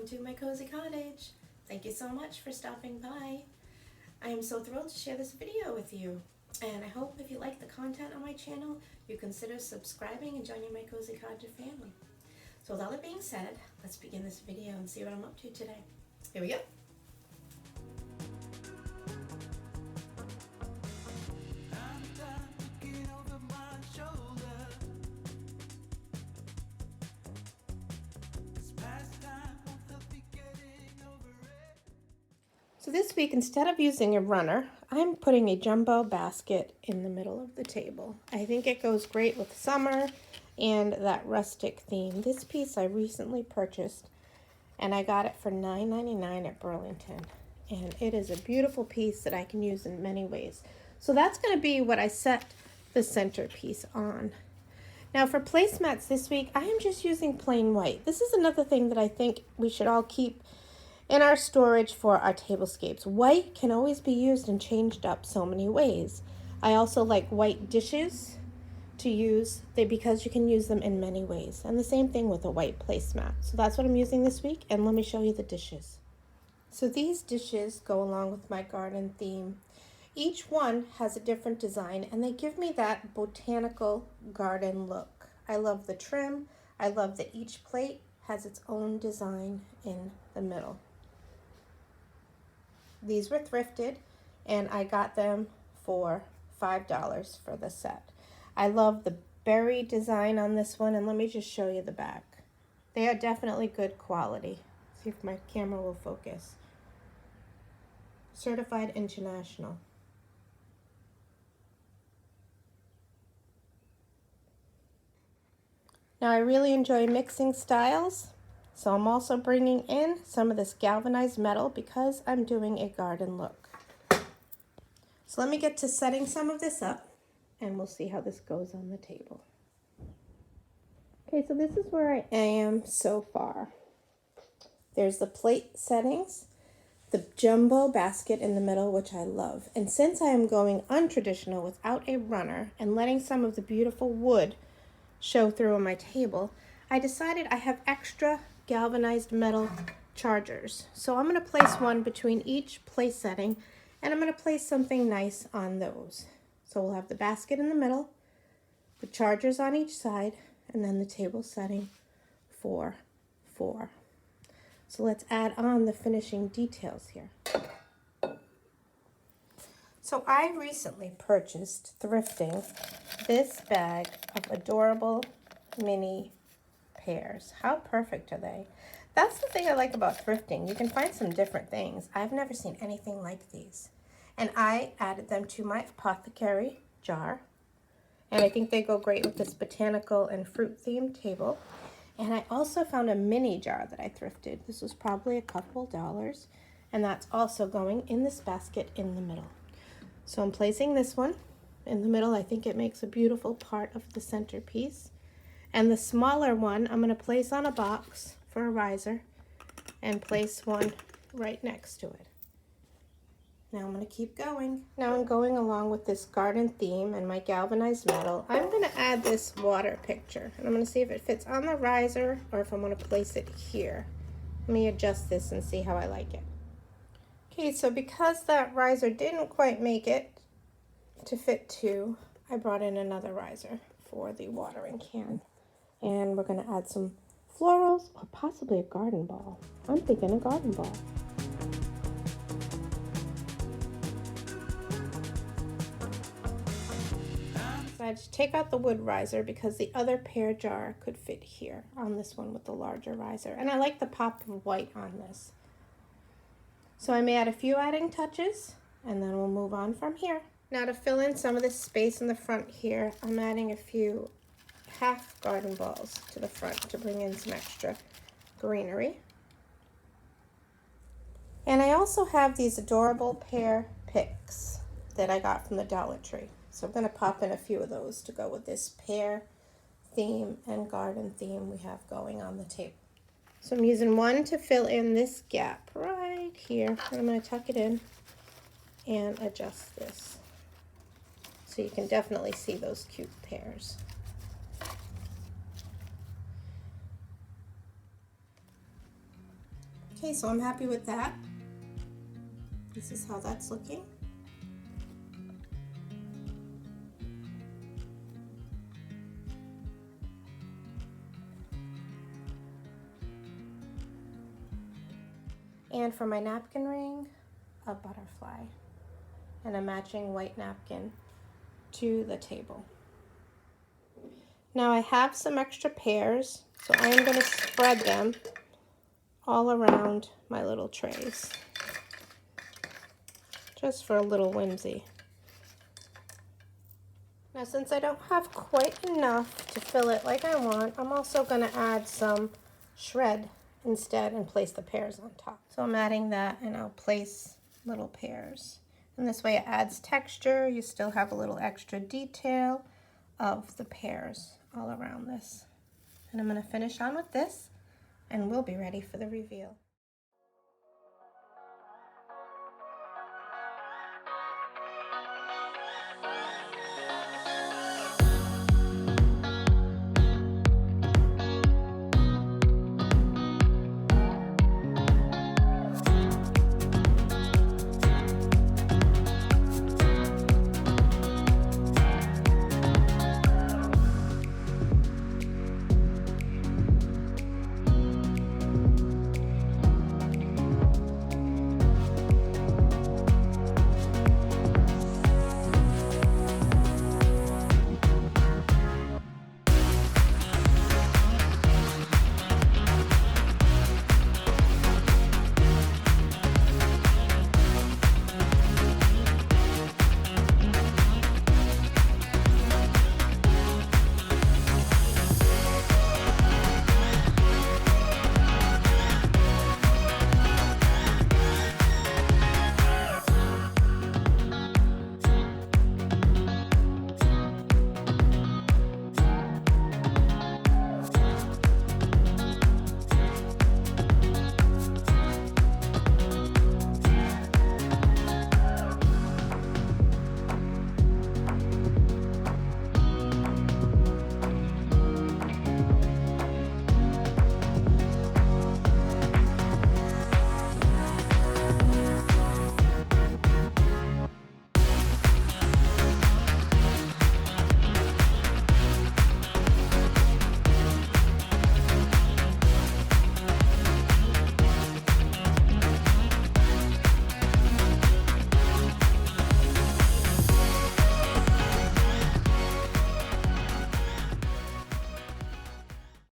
to my cozy cottage. Thank you so much for stopping by. I am so thrilled to share this video with you, and I hope if you like the content on my channel, you consider subscribing and joining my cozy cottage family. So with all that being said, let's begin this video and see what I'm up to today. Here we go. So this week, instead of using a runner, I'm putting a jumbo basket in the middle of the table. I think it goes great with summer and that rustic theme. This piece I recently purchased, and I got it for $9.99 at Burlington. And it is a beautiful piece that I can use in many ways. So that's going to be what I set the centerpiece on. Now for placemats this week, I am just using plain white. This is another thing that I think we should all keep in our storage for our tablescapes. White can always be used and changed up so many ways. I also like white dishes to use because you can use them in many ways. And the same thing with a white placemat. So that's what I'm using this week, and let me show you the dishes. So these dishes go along with my garden theme. Each one has a different design, and they give me that botanical garden look. I love the trim. I love that each plate has its own design in the middle. These were thrifted, and I got them for $5 for the set. I love the berry design on this one, and let me just show you the back. They are definitely good quality. See if my camera will focus. Certified International. Now I really enjoy mixing styles. So I'm also bringing in some of this galvanized metal because I'm doing a garden look. So let me get to setting some of this up, and we'll see how this goes on the table. Okay, so this is where I am so far. There's the plate settings, the jumbo basket in the middle, which I love. And since I am going untraditional without a runner and letting some of the beautiful wood show through on my table, I decided I have extra galvanized metal chargers. So I'm going to place one between each place setting, and I'm going to place something nice on those. So we'll have the basket in the middle, the chargers on each side, and then the table setting for 4. So let's add on the finishing details here. So I recently purchased, thrifting, this bag of adorable mini pears. How perfect are they? That's the thing I like about thrifting. You can find some different things. I've never seen anything like these. And I added them to my apothecary jar. And I think they go great with this botanical and fruit themed table. And I also found a mini jar that I thrifted. This was probably a couple dollars. And that's also going in this basket in the middle. So I'm placing this one in the middle. I think it makes a beautiful part of the centerpiece. And the smaller one I'm going to place on a box for a riser and place one right next to it. Now I'm going to keep going. Now I'm going along with this garden theme and my galvanized metal. I'm going to add this water picture, and I'm going to see if it fits on the riser or if I'm going to place it here. Let me adjust this and see how I like it. Okay, so because that riser didn't quite make it to fit 2, I brought in another riser for the watering can. And we're going to add some florals or possibly a garden ball. I'm thinking a garden ball. So I just take out the wood riser because the other pear jar could fit here on this one with the larger riser. And I like the pop of white on this. So I may add a few adding touches, and then we'll move on from here. Now to fill in some of this space in the front here, I'm adding a few half garden balls to the front to bring in some extra greenery. And I also have these adorable pear picks that I got from the Dollar Tree. So I'm going to pop in a few of those to go with this pear theme and garden theme we have going on the table. So I'm using one to fill in this gap right here. And I'm going to tuck it in and adjust this. So you can definitely see those cute pears. Okay, so I'm happy with that. This is how that's looking. And for my napkin ring, a butterfly and a matching white napkin to the table. Now I have some extra pears, so I am going to spread them all around my little trays, just for a little whimsy. Now since I don't have quite enough to fill it like I want, I'm also going to add some shred instead and place the pears on top. So I'm adding that and I'll place little pears. And this way it adds texture. You still have a little extra detail of the pears all around this. And I'm going to finish on with this and we'll be ready for the reveal.